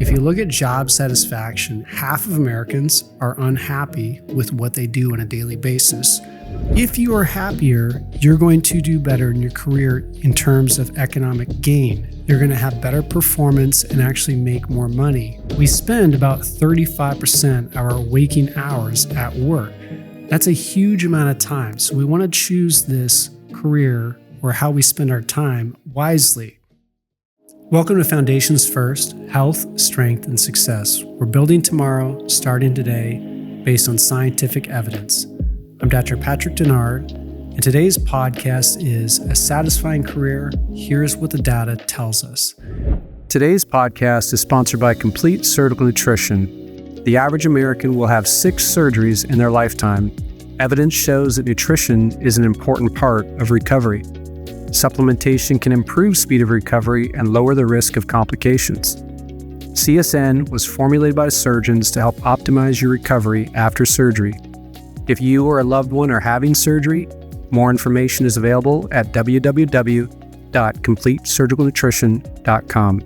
If you look at job satisfaction, half of Americans are unhappy with what they do on a daily basis. If you are happier, you're going to do better in your career in terms of economic gain. You're going to have better performance and actually make more money. We spend about 35% of our waking hours at work. That's a huge amount of time. So we want to choose this career or how we spend our time wisely. Welcome to Foundations First, Health, Strength, and Success. We're building tomorrow, starting today, based on scientific evidence. I'm Dr. Patrick Denard, and today's podcast is A Satisfying Career. Here's what the data tells us. Today's podcast is sponsored by Complete Surgical Nutrition. The average American will have 6 surgeries in their lifetime. Evidence shows that nutrition is an important part of recovery. Supplementation can improve speed of recovery and lower the risk of complications. CSN was formulated by surgeons to help optimize your recovery after surgery. If you or a loved one are having surgery, more information is available at www.completesurgicalnutrition.com.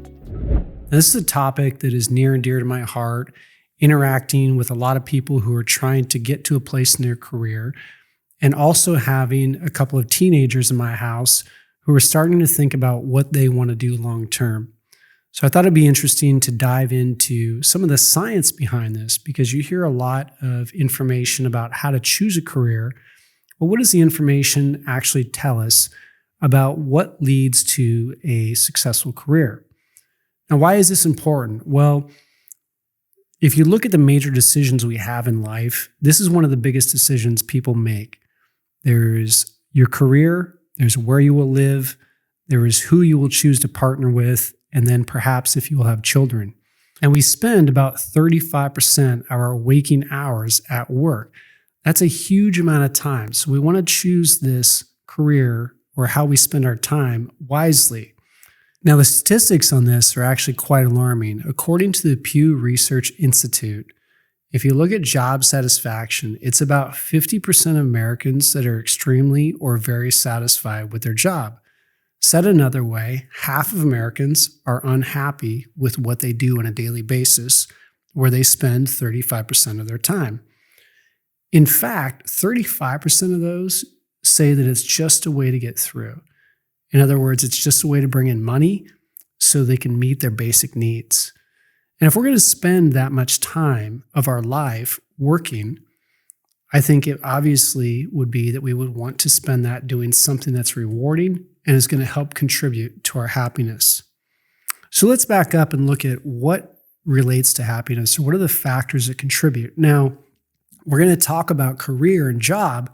This is a topic that is near and dear to my heart, interacting with a lot of people who are trying to get to a place in their career, and also having a couple of teenagers in my house who are starting to think about what they want to do long term. So I thought it'd be interesting to dive into some of the science behind this, because you hear a lot of information about how to choose a career. But what does the information actually tell us about what leads to a successful career? Now, why is this important? Well, if you look at the major decisions we have in life, this is one of the biggest decisions people make. There's your career, there's where you will live, there is who you will choose to partner with, and then perhaps if you will have children. And we spend about 35% of our waking hours at work. That's a huge amount of time. So we want to choose this career or how we spend our time wisely. Now, the statistics on this are actually quite alarming. According to the Pew Research Institute, if you look at job satisfaction, it's about 50% of Americans that are extremely or very satisfied with their job. Said another way, half of Americans are unhappy with what they do on a daily basis, where they spend 35% of their time. In fact, 35% of those say that it's just a way to get through. In other words, it's just a way to bring in money so they can meet their basic needs. And if we're going to spend that much time of our life working, I think it obviously would be that we would want to spend that doing something that's rewarding and is going to help contribute to our happiness. So let's back up and look at what relates to happiness, or what are the factors that contribute. Now, we're going to talk about career and job,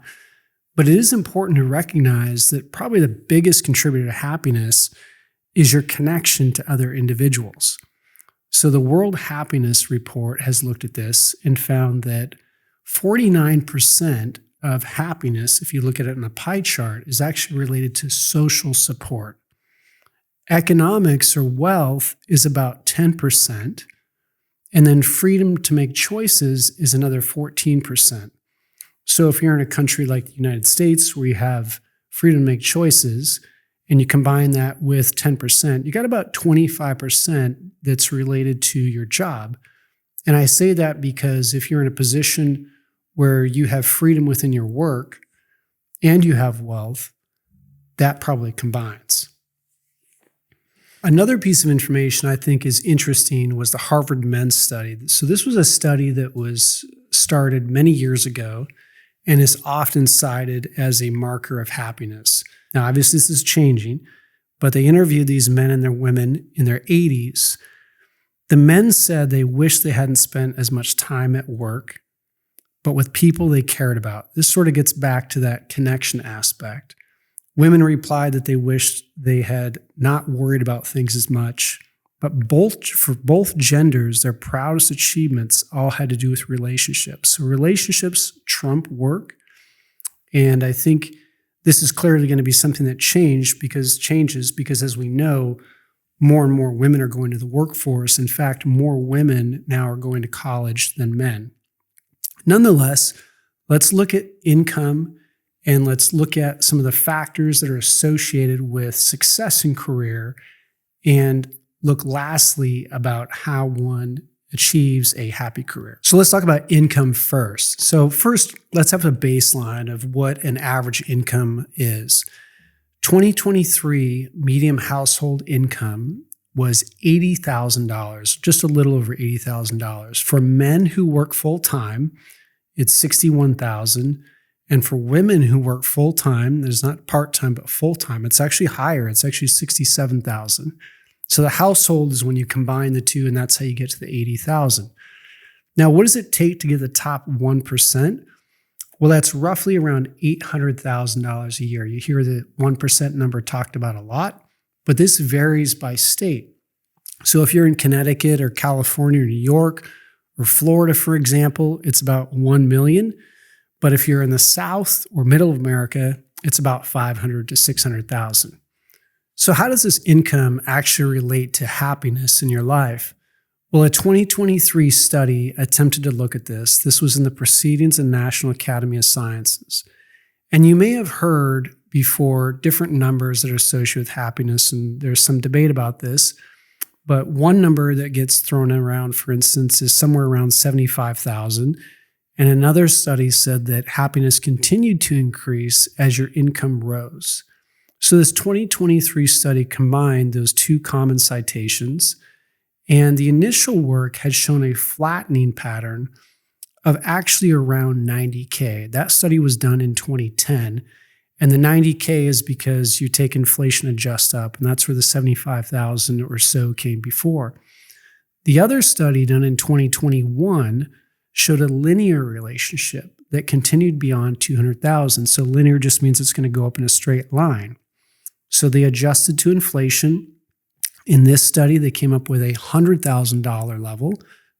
but it is important to recognize that probably the biggest contributor to happiness is your connection to other individuals. So the World Happiness Report has looked at this and found that 49% of happiness, if you look at it in a pie chart, is actually related to social support. Economics or wealth is about 10%, and then freedom to make choices is another 14%. So if you're in a country like the United States where you have freedom to make choices, and you combine that with 10%, you got about 25% that's related to your job. And I say that because if you're in a position where you have freedom within your work and you have wealth, that probably combines. Another piece of information I think is interesting was the Harvard Men's Study. So this was a study that was started many years ago and is often cited as a marker of happiness. Now, obviously, this is changing, but they interviewed these men and their women in their 80s. The men said they wished they hadn't spent as much time at work, but with people they cared about. This sort of gets back to that connection aspect. Women replied that they wished they had not worried about things as much, but for both genders, their proudest achievements all had to do with relationships. So relationships trump work, and I think this is clearly going to be something that changes because as we know, more and more women are going to the workforce. In fact, more women now are going to college than men. Nonetheless, let's look at income and let's look at some of the factors that are associated with success in career and look lastly about how one achieves a happy career. So let's talk about income first. So first, let's have a baseline of what an average income is. 2023 median household income was $80,000, just a little over $80,000. For men who work full-time, it's $61,000. And for women who work full-time, there's not part-time, but full-time, it's actually higher. It's actually $67,000. So the household is when you combine the two, and that's how you get to the $80,000. Now, what does it take to get the top 1%? Well, that's roughly around $800,000 a year. You hear the 1% number talked about a lot, but this varies by state. So if you're in Connecticut or California or New York or Florida, for example, it's about 1 million. But if you're in the South or middle of America, it's about 500 to 600,000. So how does this income actually relate to happiness in your life? Well, a 2023 study attempted to look at this. This was in the Proceedings of the National Academy of Sciences. And you may have heard before different numbers that are associated with happiness, and there's some debate about this. But one number that gets thrown around, for instance, is somewhere around 75,000. And another study said that happiness continued to increase as your income rose. So this 2023 study combined those two common citations, and the initial work had shown a flattening pattern of actually around 90K. That study was done in 2010, and the 90K is because you take inflation adjust up, and that's where the 75,000 or so came before. The other study done in 2021 showed a linear relationship that continued beyond 200,000. So linear just means it's going to go up in a straight line. So they adjusted to inflation. In this study, they came up with a $100,000 level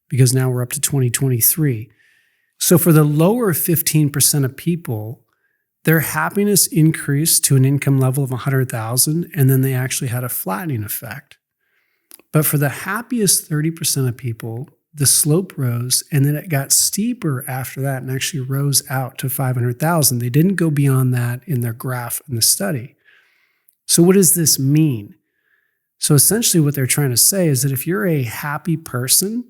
because now we're up to 2023. So for the lower 15% of people, their happiness increased to an income level of 100,000, and then they actually had a flattening effect. But for the happiest 30% of people, the slope rose, and then it got steeper after that and actually rose out to 500,000. They didn't go beyond that in their graph in the study. So what does this mean? So essentially what they're trying to say is that if you're a happy person,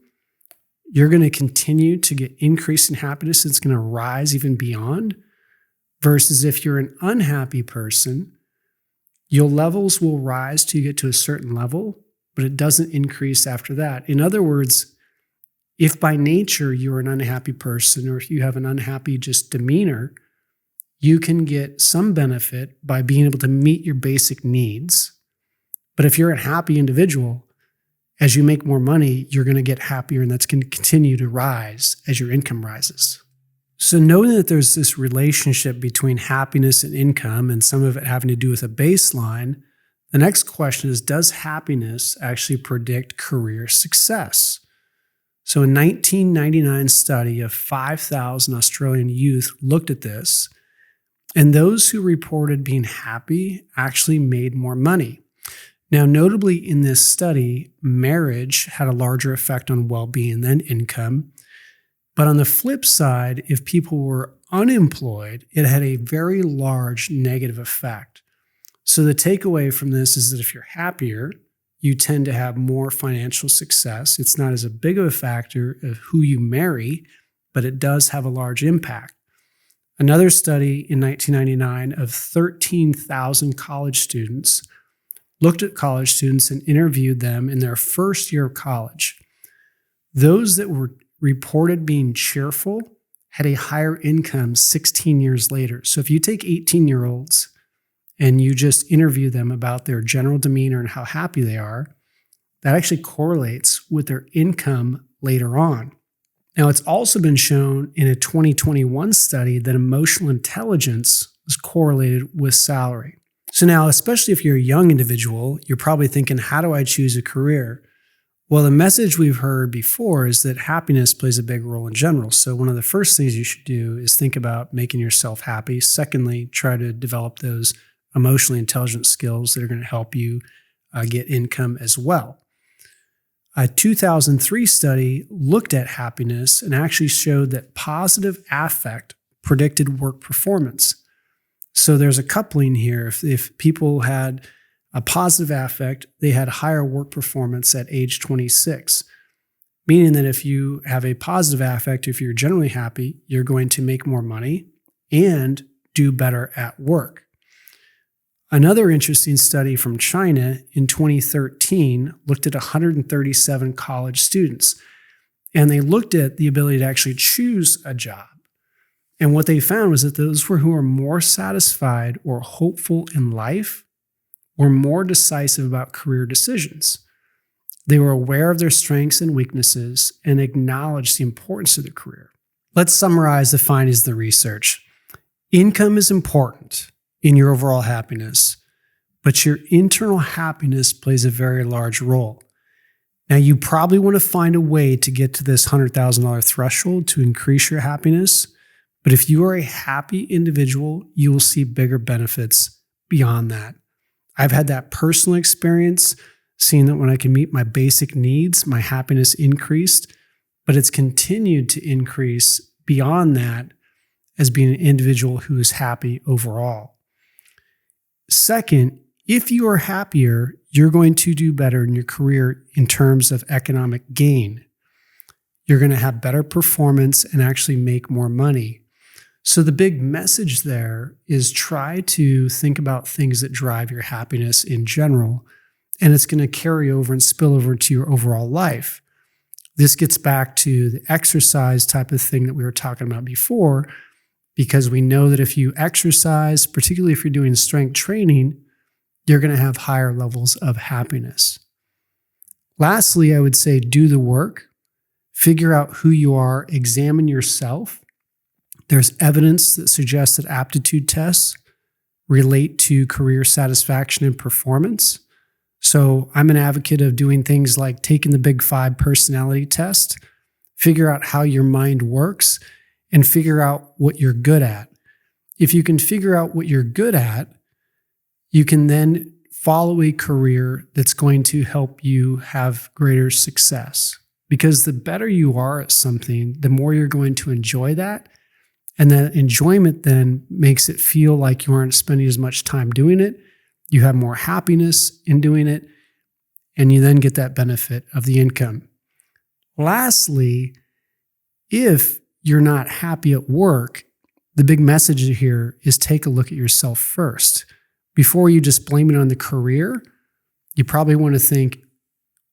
you're going to continue to get increasing happiness. It's going to rise even beyond. Versus if you're an unhappy person, your levels will rise till you get to a certain level, but it doesn't increase after that. In other words, if by nature you're an unhappy person, or if you have an unhappy just demeanor, you can get some benefit by being able to meet your basic needs. But if you're a happy individual, as you make more money, you're going to get happier, and that's going to continue to rise as your income rises. So knowing that there's this relationship between happiness and income, and some of it having to do with a baseline, the next question is, does happiness actually predict career success? So a 1999 study of 5,000 Australian youth looked at this, and those who reported being happy actually made more money. Now, notably in this study, marriage had a larger effect on well-being than income. But on the flip side, if people were unemployed, it had a very large negative effect. So the takeaway from this is that if you're happier, you tend to have more financial success. It's not as a big of a factor of who you marry, but it does have a large impact. Another study in 1999 of 13,000 college students looked at college students and interviewed them in their first year of college. Those that were reported being cheerful had a higher income 16 years later. So if you take 18-year-olds and you just interview them about their general demeanor and how happy they are, that actually correlates with their income later on. Now, it's also been shown in a 2021 study that emotional intelligence was correlated with salary. So now, especially if you're a young individual, you're probably thinking, how do I choose a career? Well, the message we've heard before is that happiness plays a big role in general. So one of the first things you should do is think about making yourself happy. Secondly, try to develop those emotionally intelligent skills that are going to help you get income as well. A 2003 study looked at happiness and actually showed that positive affect predicted work performance. So there's a coupling here. If people had a positive affect, they had higher work performance at age 26. Meaning that if you have a positive affect, if you're generally happy, you're going to make more money and do better at work. Another interesting study from China in 2013 looked at 137 college students, and they looked at the ability to actually choose a job. And what they found was that those who are more satisfied or hopeful in life were more decisive about career decisions. They were aware of their strengths and weaknesses and acknowledged the importance of their career. Let's summarize the findings of the research. Income is important in your overall happiness, but your internal happiness plays a very large role. Now, you probably want to find a way to get to this $100,000 threshold to increase your happiness, but if you are a happy individual, you will see bigger benefits beyond that. I've had that personal experience, seeing that when I can meet my basic needs, my happiness increased, but it's continued to increase beyond that as being an individual who is happy overall. Second, if you are happier, you're going to do better in your career in terms of economic gain. You're going to have better performance and actually make more money. So the big message there is try to think about things that drive your happiness in general, and it's going to carry over and spill over to your overall life. This gets back to the exercise type of thing that we were talking about before, because we know that if you exercise, particularly if you're doing strength training, you're going to have higher levels of happiness. Lastly, I would say do the work, figure out who you are, examine yourself. There's evidence that suggests that aptitude tests relate to career satisfaction and performance. So I'm an advocate of doing things like taking the Big 5 personality test, figure out how your mind works, and figure out what you're good at. If you can figure out what you're good at, you can then follow a career that's going to help you have greater success. Because the better you are at something, the more you're going to enjoy that. And that enjoyment then makes it feel like you aren't spending as much time doing it. You have more happiness in doing it, and you then get that benefit of the income. Lastly, if you're not happy at work, the big message here is take a look at yourself first. Before you just blame it on the career, you probably want to think,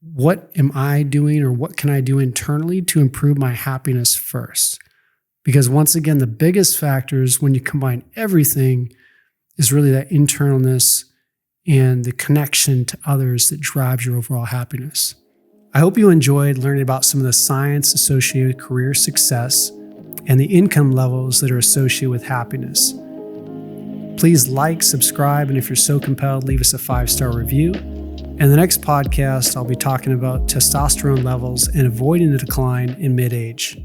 what am I doing or what can I do internally to improve my happiness first? Because once again, the biggest factors when you combine everything is really that internalness and the connection to others that drives your overall happiness. I hope you enjoyed learning about some of the science associated with career success and the income levels that are associated with happiness. Please like, subscribe, and if you're so compelled, leave us a 5-star review. In the next podcast, I'll be talking about testosterone levels and avoiding the decline in mid-age.